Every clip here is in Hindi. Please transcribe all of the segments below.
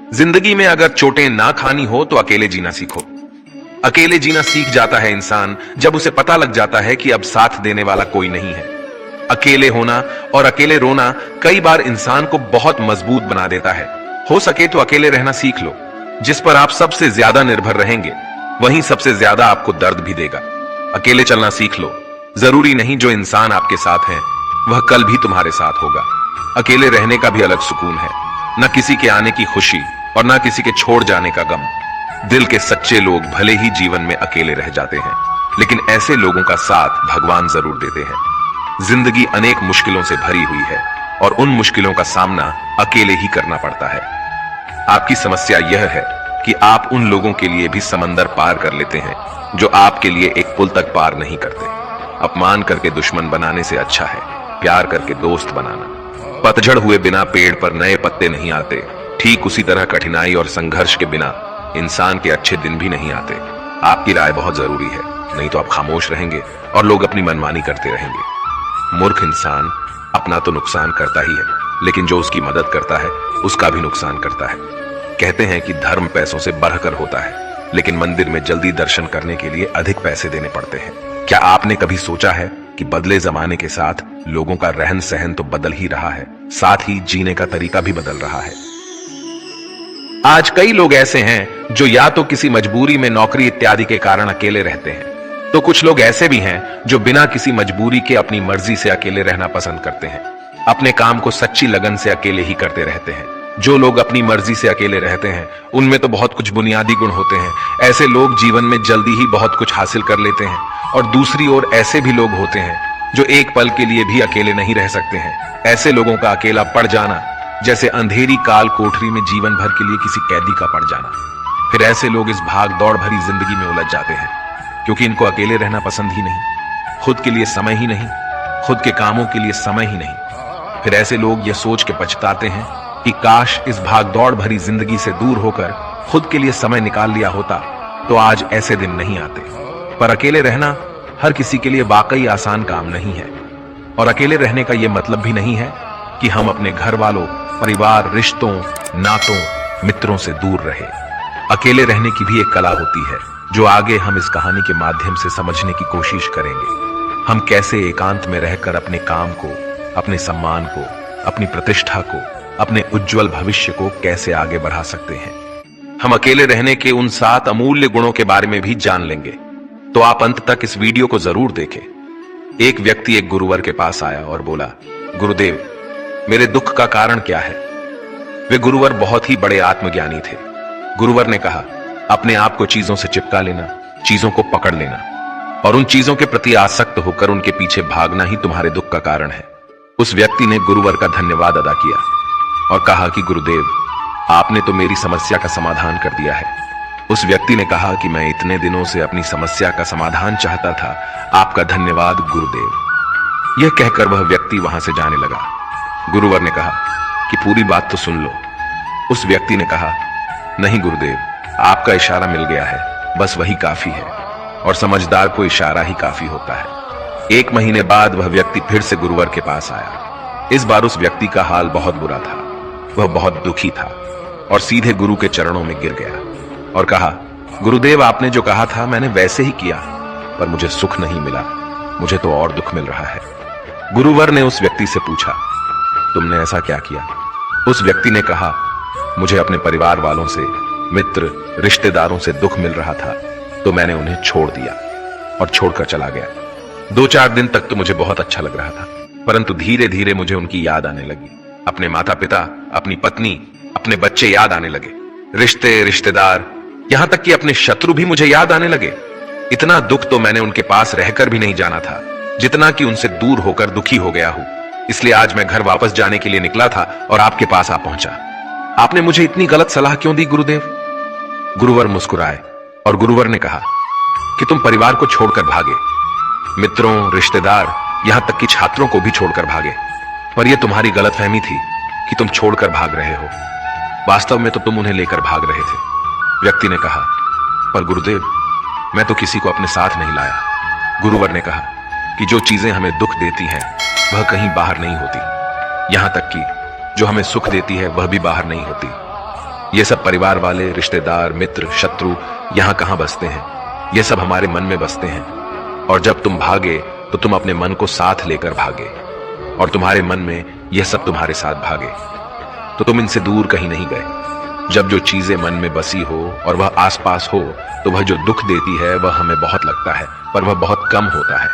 जिंदगी में अगर चोटें ना खानी हो तो अकेले जीना सीखो। अकेले जीना सीख जाता है इंसान जब उसे पता लग जाता है कि अब साथ देने वाला कोई नहीं है। अकेले होना और अकेले रोना कई बार इंसान को बहुत मजबूत बना देता है। हो सके तो अकेले रहना सीख लो। जिस पर आप सबसे ज्यादा निर्भर रहेंगे वहीं सबसे ज्यादा आपको दर्द भी देगा। अकेले चलना सीख लो। जरूरी नहीं जो इंसान आपके साथ है वह कल भी तुम्हारे साथ होगा। अकेले रहने का भी अलग सुकून है, न किसी के आने की खुशी और न किसी के छोड़ जाने का गम। दिल के सच्चे लोग भले ही जीवन में अकेले रह जाते हैं, लेकिन ऐसे लोगों का साथ भगवान जरूर देते हैं। जिंदगी अनेक मुश्किलों से भरी हुई है और उन मुश्किलों का सामना अकेले ही करना पड़ता है। आपकी समस्या यह है कि आप उन लोगों के लिए भी समंदर पार कर लेते हैं जो आपके लिए एक पुल तक पार नहीं करते। अपमान करके दुश्मन बनाने से अच्छा है प्यार करके दोस्त बनाना। पतझड़ हुए बिना पेड़ पर नए पत्ते नहीं आते, ठीक उसी तरह कठिनाई और संघर्ष के बिना इंसान के अच्छे दिन भी नहीं आते। आपकी राय बहुत जरूरी है, नहीं तो आप खामोश रहेंगे और लोग अपनी मनमानी करते रहेंगे। मूर्ख इंसान अपना तो नुकसान करता ही है, लेकिन जो उसकी मदद करता है उसका भी नुकसान करता है। कहते हैं कि धर्म पैसों से बढ़कर होता है, लेकिन मंदिर में जल्दी दर्शन करने के लिए अधिक पैसे देने पड़ते हैं। क्या आपने कभी सोचा है कि बदले जमाने के साथ लोगों का रहन सहन तो बदल ही रहा है, साथ ही जीने का तरीका भी बदल रहा है। आज कई लोग ऐसे हैं जो या तो किसी मजबूरी में नौकरी इत्यादि के कारण अकेले रहते हैं, तो कुछ लोग ऐसे भी हैं जो बिना किसी मजबूरी के अपनी मर्जी से अकेले रहना पसंद करते हैं। अपने काम को सच्ची लगन से अकेले ही करते रहते हैं। जो लोग अपनी मर्जी से अकेले रहते हैं उनमें तो बहुत कुछ बुनियादी गुण होते हैं। ऐसे लोग जीवन में जल्दी ही बहुत कुछ हासिल कर लेते हैं। और दूसरी ओर ऐसे भी लोग होते हैं जो एक पल के लिए भी अकेले नहीं रह सकते हैं। ऐसे लोगों का अकेला पड़ जाना जैसे अंधेरी काल कोठरी में जीवन भर के लिए किसी कैदी का पड़ जाना। फिर ऐसे लोग इस भाग दौड़ भरी जिंदगी में उलझ जाते हैं क्योंकि इनको अकेले रहना पसंद ही नहीं, खुद के लिए समय ही नहीं, खुद के कामों के लिए समय ही नहीं। फिर ऐसे लोग ये सोच के पछताते हैं कि काश इस भाग दौड़ भरी जिंदगी से दूर होकर खुद के लिए समय निकाल लिया होता तो आज ऐसे दिन नहीं आते। पर अकेले रहना हर किसी के लिए वाकई आसान काम नहीं है। और अकेले रहने का यह मतलब भी नहीं है कि हम अपने घर वालों, परिवार, रिश्तों, नातों, मित्रों से दूर रहे। अकेले रहने की भी एक कला होती है जो आगे हम इस कहानी के माध्यम से समझने की कोशिश करेंगे। हम कैसे एकांत में रहकर अपने काम को, अपने सम्मान को, अपनी प्रतिष्ठा को, अपने उज्जवल भविष्य को कैसे आगे बढ़ा सकते हैं। हम अकेले रहने के उन 7 अमूल्य गुणों के बारे में भी जान लेंगे, तो आप अंत तक इस वीडियो को जरूर देखें। एक व्यक्ति एक गुरुवर के पास आया और बोला, गुरुदेव, मेरे दुख का कारण क्या है? वे गुरुवर बहुत ही बड़े आत्मज्ञानी थे। गुरुवर ने कहा, अपने आप को चीजों से चिपका लेना, चीजों को पकड़ लेना और उन चीजों के प्रति आसक्त होकर उनके पीछे भागना ही तुम्हारे दुख का कारण है। उस व्यक्ति ने गुरुवर का धन्यवाद अदा किया और कहा कि गुरुदेव, आपने तो मेरी समस्या का समाधान कर दिया है। उस व्यक्ति ने कहा कि मैं इतने दिनों से अपनी समस्या का समाधान चाहता था, आपका धन्यवाद गुरुदेव। यह कहकर वह व्यक्ति वहां से जाने लगा। गुरुवर ने कहा कि पूरी बात तो सुन लो। उस व्यक्ति ने कहा, नहीं गुरुदेव, आपका इशारा मिल गया है, बस वही काफी है और समझदार को इशारा ही काफी होता है। 1 महीने बाद वह व्यक्ति फिर से गुरुवर के पास आया। इस बार उस व्यक्ति का हाल बहुत बुरा था। वह बहुत दुखी था और सीधे गुरु के चरणों में गिर गया और कहा, गुरुदेव, आपने जो कहा था मैंने वैसे ही किया, पर मुझे सुख नहीं मिला, मुझे तो और दुख मिल रहा है। गुरुवर ने उस व्यक्ति से पूछा, तुमने ऐसा क्या किया? उस व्यक्ति ने कहा, मुझे अपने परिवार वालों से, मित्र, रिश्तेदारों से दुख मिल रहा था तो मैंने उन्हें छोड़ दिया और छोड़कर चला गया। 2-4 दिन तक तो मुझे बहुत अच्छा लग रहा था, परंतु धीरे धीरे मुझे उनकी याद आने लगी। अपने माता पिता, अपनी पत्नी, अपने बच्चे याद आने लगे। रिश्ते, रिश्तेदार, यहां तक कि अपने शत्रु भी मुझे याद आने लगे। इतना दुख तो मैंने उनके पास रहकर भी नहीं जाना था जितना कि उनसे दूर होकर दुखी हो गया हूं। इसलिए आज मैं घर वापस जाने के लिए निकला था और आपके पास आ पहुंचा। आपने मुझे इतनी गलत सलाह क्यों दी गुरुदेव? गुरुवर मुस्कुराए और गुरुवर ने कहा कि तुम परिवार को छोड़कर भागे, मित्रों, रिश्तेदार, यहां तक कि छात्रों को भी छोड़कर भागे, पर यह तुम्हारी गलतफहमी थी कि तुम छोड़कर भाग रहे हो। वास्तव में तो तुम उन्हें लेकर भाग रहे थे। व्यक्ति ने कहा, पर गुरुदेव, मैं तो किसी को अपने साथ नहीं लाया। गुरुवर ने कहा कि जो चीजें हमें दुख देती हैं वह कहीं बाहर नहीं होती, यहां तक कि जो हमें सुख देती है वह भी बाहर नहीं होती। ये सब परिवार वाले, रिश्तेदार, मित्र, शत्रु यहां कहां बसते हैं? ये सब हमारे मन में बसते हैं। और जब तुम भागे तो तुम अपने मन को साथ लेकर भागे, और तुम्हारे मन में यह सब तुम्हारे साथ भागे, तो तुम इनसे दूर कहीं नहीं गए। जब जो चीजें मन में बसी हो और वह आसपास हो, तो वह जो दुख देती है वह हमें बहुत लगता है, पर वह बहुत कम होता है।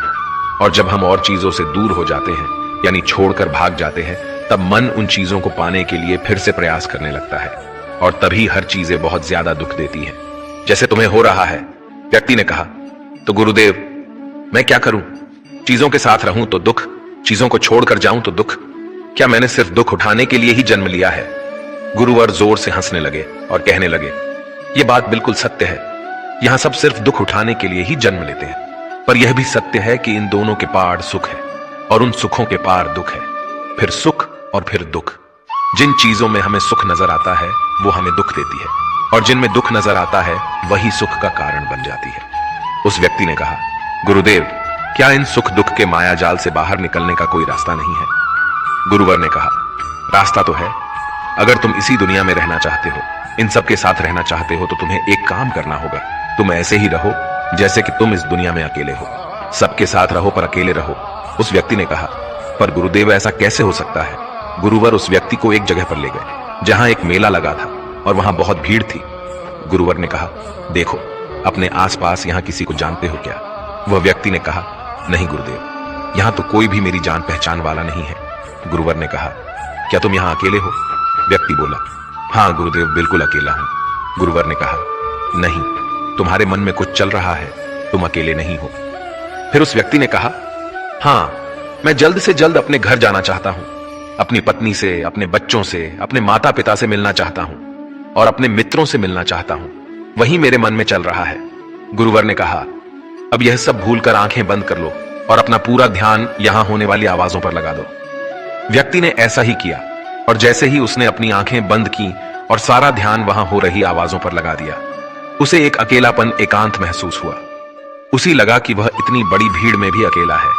और जब हम और चीजों से दूर हो जाते हैं, यानी छोड़कर भाग जाते हैं, तब मन उन चीजों को पाने के लिए फिर से प्रयास करने लगता है, और तभी हर चीजें बहुत ज्यादा दुख देती हैं। जैसे तुम्हें हो रहा है। व्यक्ति ने कहा, तो गुरुदेव मैं क्या करूं? चीजों के साथ रहूं तो दुख, चीजों को छोड़कर जाऊं तो दुख। क्या मैंने सिर्फ दुख उठाने के लिए ही जन्म लिया है? गुरुवर जोर से हंसने लगे और कहने लगे, यह बात बिल्कुल सत्य है। यहां सब सिर्फ दुख उठाने के लिए ही जन्म लेते हैं, पर यह भी सत्य है कि इन दोनों के पार सुख है, और उन सुखों के पार दुख है, फिर सुख और फिर दुख। जिन चीजों में हमें सुख नजर आता है वो हमें दुख देती है, और जिनमें दुख नजर आता है वही सुख का कारण बन जाती है। उस व्यक्ति ने कहा, गुरुदेव क्या इन सुख दुख के माया जाल से बाहर निकलने का कोई रास्ता नहीं है? गुरुवर ने कहा, रास्ता तो है। अगर तुम इसी दुनिया में रहना चाहते हो, इन सब के साथ रहना चाहते हो, तो तुम्हें एक काम करना होगा। तुम ऐसे ही रहो जैसे कि तुम इस दुनिया में अकेले हो। सबके साथ रहो पर अकेले रहो। उस व्यक्ति ने कहा, पर गुरुदेव ऐसा कैसे हो सकता है? गुरुवर उस व्यक्ति को एक जगह पर ले गए जहां एक मेला लगा था और वहां बहुत भीड़ थी। गुरुवर ने कहा, देखो अपने आसपास यहां किसी को जानते हो क्या? वह व्यक्ति ने कहा, नहीं गुरुदेव, यहां तो कोई भी मेरी जान पहचान वाला नहीं है। गुरुवर ने कहा, क्या तुम यहां अकेले हो? व्यक्ति बोला, हां गुरुदेव बिल्कुल अकेला हूं। गुरुवर ने कहा, नहीं, तुम्हारे मन में कुछ चल रहा है, तुम अकेले नहीं हो। फिर उस व्यक्ति ने कहा, हां मैं जल्द से जल्द अपने घर जाना चाहता हूं, अपनी पत्नी से, अपने बच्चों से, अपने माता पिता से मिलना चाहता हूं, और अपने मित्रों से मिलना चाहता हूं। वही मेरे मन में चल रहा है। गुरुवर ने कहा, अब यह सब भूलकर आंखें बंद कर लो और अपना पूरा ध्यान यहां होने वाली आवाजों पर लगा दो। व्यक्ति ने ऐसा ही किया, और जैसे ही उसने अपनी आंखें बंद की और सारा ध्यान वहां हो रही आवाजों पर लगा दिया, उसे एक अकेलापन, एकांत महसूस हुआ। उसे लगा कि वह इतनी बड़ी भीड़ में भी अकेला है।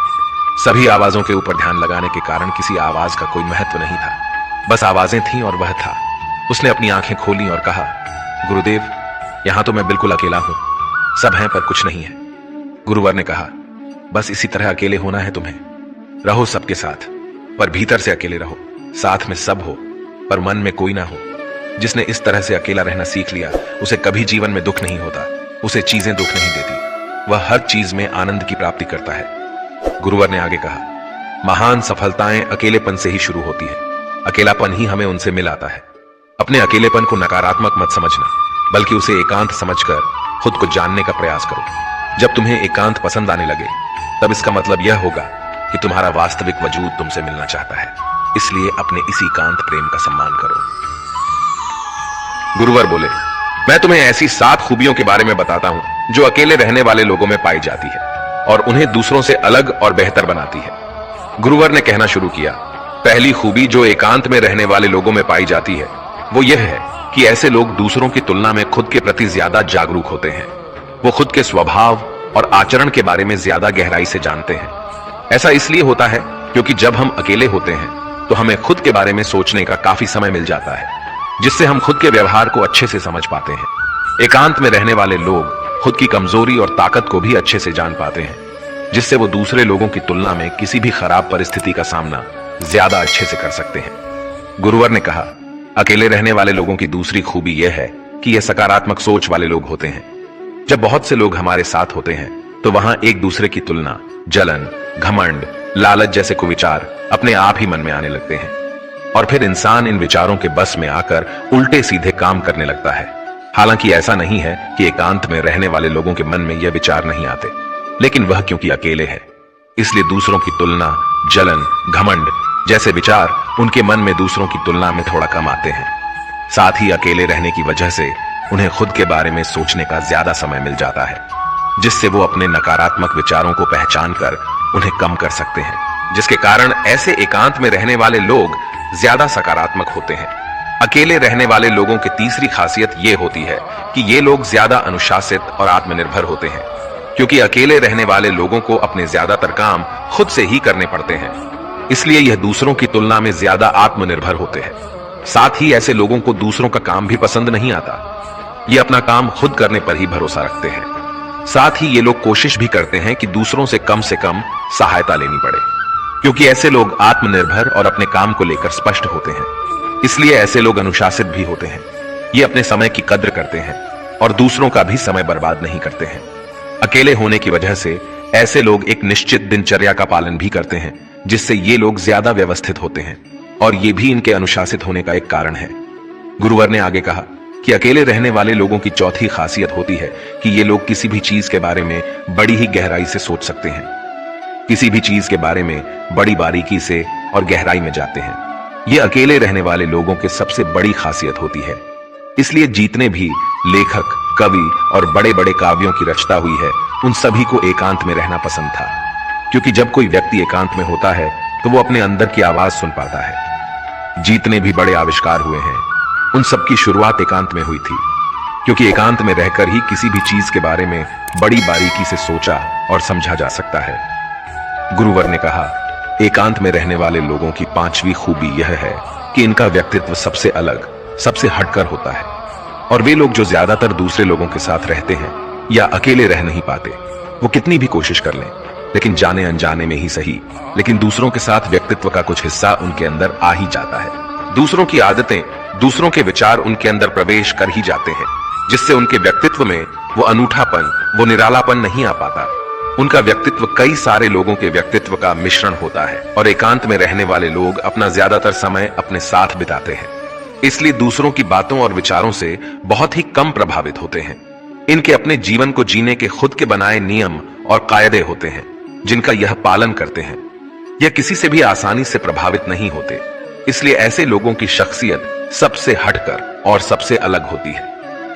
सभी आवाजों के ऊपर ध्यान लगाने के कारण किसी आवाज का कोई महत्व नहीं था, बस आवाजें थीं और वह था। उसने अपनी आंखें खोली और कहा, गुरुदेव यहां तो मैं बिल्कुल अकेला हूं, सब हैं पर कुछ नहीं है। गुरुवर ने कहा, बस इसी तरह अकेले होना है तुम्हें। रहो सबके साथ, पर भीतर से अकेले रहो। साथ में सब हो, पर मन में कोई ना हो। जिसने इस तरह से अकेला रहना सीख लिया, उसे कभी जीवन में दुख नहीं होता, उसे चीजें दुख नहीं देती, वह हर चीज में आनंद की प्राप्ति करता है। गुरुवर ने आगे कहा, महान सफलताएं अकेलेपन से ही शुरू होती है। अकेलापन ही हमें उनसे मिलाता है। अपने अकेलेपन को नकारात्मक मत समझना, बल्कि उसे एकांत समझकर खुद को जानने का प्रयास करो। जब तुम्हें एकांत पसंद आने लगे, तब इसका मतलब यह होगा कि तुम्हारा वास्तविक वजूद तुमसे मिलना चाहता है। इसलिए अपने इसी एकांत प्रेम का सम्मान करो। गुरुवर बोले, मैं तुम्हें ऐसी 7 खूबियों के बारे में बताता हूं जो अकेले रहने वाले लोगों में पाई जाती है और उन्हें दूसरों से अलग और बेहतर बनाती है। गुरुवर ने कहना शुरू किया, पहली खूबी जो एकांत में रहने वाले लोगों में पाई जाती है वो यह है कि ऐसे लोग दूसरों की तुलना में खुद के प्रति ज्यादा जागरूक होते हैं। वो खुद के स्वभाव और आचरण के बारे में ज्यादा गहराई से जानते हैं। ऐसा इसलिए होता है क्योंकि जब हम अकेले होते हैं तो हमें खुद के बारे में सोचने का काफी समय मिल जाता है, जिससे हम खुद के व्यवहार को अच्छे से समझ पाते हैं। एकांत में रहने वाले लोग खुद की कमजोरी और ताकत को भी अच्छे से जान पाते हैं, जिससे वो दूसरे लोगों की तुलना में किसी भी खराब परिस्थिति का सामना ज्यादा अच्छे से कर सकते हैं। गुरुवर ने कहा, अकेले रहने वाले लोगों की दूसरी खूबी यह है कि यह सकारात्मक सोच वाले लोग होते हैं। जब बहुत से लोग हमारे साथ होते हैं तो वहां एक दूसरे की तुलना, जलन, घमंड, लालच जैसे कुविचार अपने आप ही मन में आने लगते हैं, और फिर इंसान इन विचारों के बस में आकर उल्टे सीधे काम करने लगता है। हालांकि ऐसा नहीं है कि एकांत में रहने वाले लोगों के मन में यह विचार नहीं आते, लेकिन वह क्योंकि अकेले है इसलिए दूसरों की तुलना, जलन, घमंड जैसे विचार उनके मन में दूसरों की तुलना में थोड़ा कम आते हैं। साथ ही अकेले रहने की वजह से उन्हें खुद के बारे में सोचने का ज्यादा समय मिल जाता है, जिससे वो अपने नकारात्मक विचारों को पहचान कर उन्हें कम कर सकते हैं, जिसके कारण ऐसे एकांत में रहने वाले लोग ज्यादा सकारात्मक होते हैं। अकेले रहने वाले लोगों की तीसरी खासियत यह होती है कि ये लोग ज्यादा अनुशासित और आत्मनिर्भर होते हैं, क्योंकि अकेले रहने वाले लोगों को अपने ज्यादातर काम खुद से ही करने पड़ते हैं, इसलिए यह दूसरों की तुलना में ज्यादा आत्मनिर्भर होते हैं। साथ ही ऐसे लोगों को दूसरों का काम भी पसंद नहीं आता। ये अपना काम खुद करने पर ही भरोसा रखते हैं। साथ ही ये लोग कोशिश भी करते हैं कि दूसरों से कम सहायता लेनी पड़े, क्योंकि ऐसे लोग आत्मनिर्भर और अपने काम को लेकर स्पष्ट होते हैं। इसलिए ऐसे लोग अनुशासित भी होते हैं। ये अपने समय की कद्र करते हैं और दूसरों का भी समय बर्बाद नहीं करते हैं। अकेले होने की वजह से ऐसे लोग एक निश्चित दिनचर्या का पालन भी करते हैं, जिससे ये लोग ज्यादा व्यवस्थित होते हैं और ये भी इनके अनुशासित होने का एक कारण है। गुरुवर ने आगे कहा कि अकेले रहने वाले लोगों की चौथी खासियत होती है कि ये लोग किसी भी चीज के बारे में बड़ी ही गहराई से सोच सकते हैं। किसी भी चीज के बारे में बड़ी बारीकी से और गहराई में जाते हैं। ये अकेले रहने वाले लोगों की सबसे बड़ी खासियत होती है। इसलिए जितने भी लेखक, कवि और बड़े बड़े काव्यों की रचना हुई है, उन सभी को एकांत में रहना पसंद था, क्योंकि जब कोई व्यक्ति एकांत में होता है तो वो अपने अंदर की आवाज सुन पाता है। जितने भी बड़े आविष्कार हुए हैं, उन सब की शुरुआत एकांत में हुई थी, क्योंकि एकांत में रहकर ही किसी भी चीज के बारे में बड़ी बारीकी से सोचा और समझा जा सकता है। गुरुवर ने कहा, एकांत में रहने वाले लोगों की पांचवी खूबी यह है कि इनका व्यक्तित्व सबसे अलग, सबसे हटकर होता है। और वे लोग जो ज्यादातर दूसरे लोगों के साथ रहते हैं या अकेले रह नहीं पाते, वो कितनी भी कोशिश कर लें, लेकिन जाने अनजाने में ही सही, लेकिन दूसरों के साथ व्यक्तित्व का कुछ हिस्सा उनके अंदर आ ही जाता है। दूसरों की आदतें, दूसरों के विचार उनके अंदर प्रवेश कर ही जाते हैं, जिससे उनके व्यक्तित्व में वो अनूठापन, वो निरालापन नहीं आ पाता। उनका व्यक्तित्व कई सारे लोगों के व्यक्तित्व का मिश्रण होता है और एकांत में रहने वाले लोग अपना ज्यादातर समय अपने साथ बिताते हैं, इसलिए दूसरों की बातों और विचारों से बहुत ही कम प्रभावित होते हैं। इनके अपने जीवन को जीने के खुद के बनाए नियम और कायदे होते हैं, जिनका यह पालन करते हैं। यह किसी से भी आसानी से प्रभावित नहीं होते, इसलिए ऐसे लोगों की शख्सियत सबसे हटकर और सबसे अलग होती है।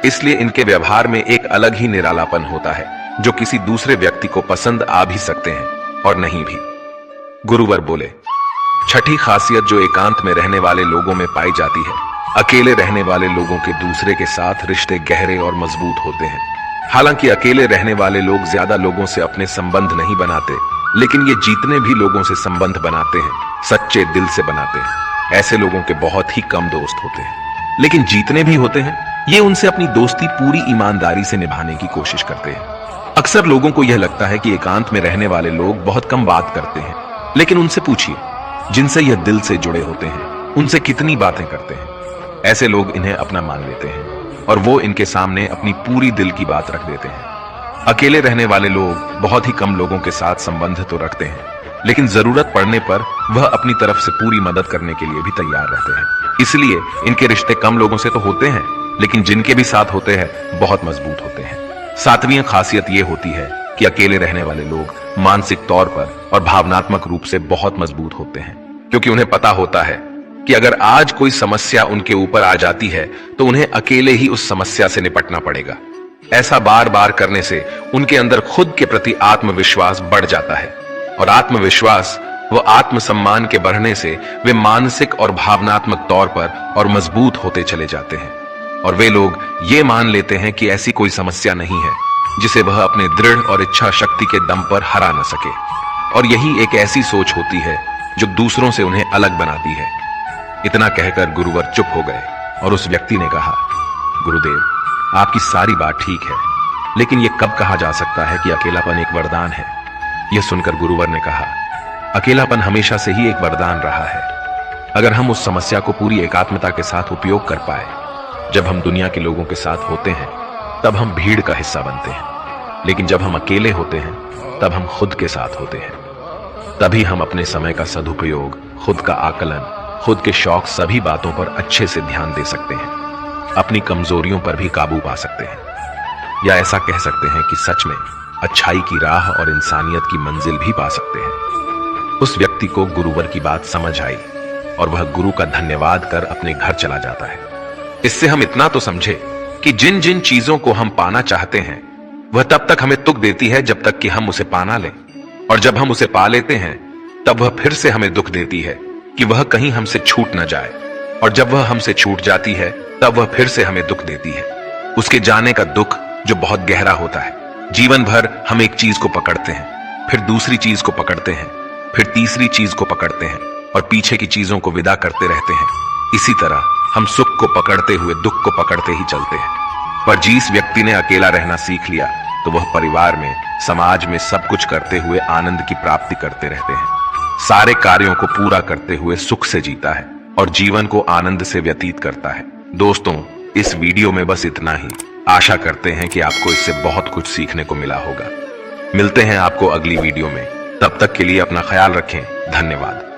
इसलिए इनके व्यवहार में एक अलग ही निरालापन होता है, जो किसी दूसरे व्यक्ति को पसंद आ भी सकते हैं और नहीं भी। गुरुवर बोले, छठी खासियत जो एकांत में रहने वाले लोगों में पाई जाती है, अकेले रहने वाले लोगों के दूसरे के साथ रिश्ते गहरे और मजबूत होते हैं। हालांकि अकेले रहने वाले लोग ज्यादा लोगों से अपने संबंध नहीं बनाते, लेकिन ये जितने भी लोगों से संबंध बनाते हैं, सच्चे दिल से बनाते हैं। ऐसे लोगों के बहुत ही कम दोस्त होते हैं, लेकिन जितने भी होते हैं, ये उनसे अपनी दोस्ती पूरी ईमानदारी से निभाने की कोशिश करते हैं। अक्सर लोगों को यह लगता है कि एकांत में रहने वाले लोग बहुत कम बात करते हैं, लेकिन उनसे पूछिए, जिनसे यह दिल से जुड़े होते हैं, उनसे कितनी बातें करते हैं। ऐसे लोग इन्हें अपना मान लेते हैं और वो इनके सामने अपनी पूरी दिल की बात रख देते हैं। अकेले रहने वाले लोग बहुत ही कम लोगों के साथ संबंध तो रखते हैं, लेकिन जरूरत पड़ने पर वह अपनी तरफ से पूरी मदद करने के लिए भी तैयार रहते हैं। इसलिए इनके रिश्ते कम लोगों से तो होते हैं, लेकिन जिनके भी साथ होते हैं बहुत मजबूत होते हैं। सातवीं खासियत यह होती है कि अकेले रहने वाले लोग मानसिक तौर पर और भावनात्मक रूप से बहुत मजबूत होते हैं, क्योंकि उन्हें पता होता है कि अगर आज कोई समस्या उनके ऊपर आ जाती है तो उन्हें अकेले ही उस समस्या से निपटना पड़ेगा। ऐसा बार बार करने से उनके अंदर खुद के प्रति आत्मविश्वास बढ़ जाता है, और आत्मविश्वास व आत्मसम्मान के बढ़ने से वे मानसिक और भावनात्मक तौर पर और मजबूत होते चले जाते हैं। और वे लोग ये मान लेते हैं कि ऐसी कोई समस्या नहीं है जिसे वह अपने दृढ़ और इच्छा शक्ति के दम पर हरा न सके। और यही एक ऐसी सोच होती है जो दूसरों से उन्हें अलग बनाती है। इतना कहकर गुरुवर चुप हो गए और उस व्यक्ति ने कहा, गुरुदेव, आपकी सारी बात ठीक है, लेकिन यह कब कहा जा सकता है कि अकेलापन एक वरदान है? यह सुनकर गुरुवर ने कहा, अकेलापन हमेशा से ही एक वरदान रहा है, अगर हम उस समस्या को पूरी एकात्मता के साथ उपयोग कर पाए। जब हम दुनिया के लोगों के साथ होते हैं तब हम भीड़ का हिस्सा बनते हैं, लेकिन जब हम अकेले होते हैं तब हम खुद के साथ होते हैं। तभी हम अपने समय का सदुपयोग, खुद का आकलन, खुद के शौक, सभी बातों पर अच्छे से ध्यान दे सकते हैं, अपनी कमजोरियों पर भी काबू पा सकते हैं, या ऐसा कह सकते हैं कि सच में अच्छाई की राह और इंसानियत की मंजिल भी पा सकते हैं। उस व्यक्ति को गुरुवर की बात समझ आई और वह गुरु का धन्यवाद कर अपने घर चला जाता है। इससे हम इतना तो समझे कि जिन जिन चीजों को हम पाना चाहते हैं वह तब तक हमें दुख देती है जब तक कि हम उसे पाना लें, और जब हम उसे पा लेते हैं तब वह फिर से हमें दुख देती है कि वह कहीं हमसे छूट न जाए, और जब वह हमसे छूट जाती है तब वह फिर से हमें दुख देती है। उसके जाने का दुख जो बहुत गहरा होता है। जीवन भर हम एक चीज को पकड़ते हैं, फिर दूसरी चीज को पकड़ते हैं, फिर तीसरी चीज को पकड़ते हैं और पीछे की चीजों को विदा करते रहते हैं। इसी तरह हम सुख को पकड़ते हुए दुख को पकड़ते ही चलते हैं। पर जिस व्यक्ति ने अकेला रहना सीख लिया तो वह परिवार में, समाज में सब कुछ करते हुए आनंद की प्राप्ति करते रहते हैं। सारे कार्यों को पूरा करते हुए सुख से जीता है और जीवन को आनंद से व्यतीत करता है। दोस्तों, इस वीडियो में बस इतना ही। आशा करते हैं कि आपको इससे बहुत कुछ सीखने को मिला होगा। मिलते हैं आपको अगली वीडियो में। तब तक के लिए अपना ख्याल रखें। धन्यवाद।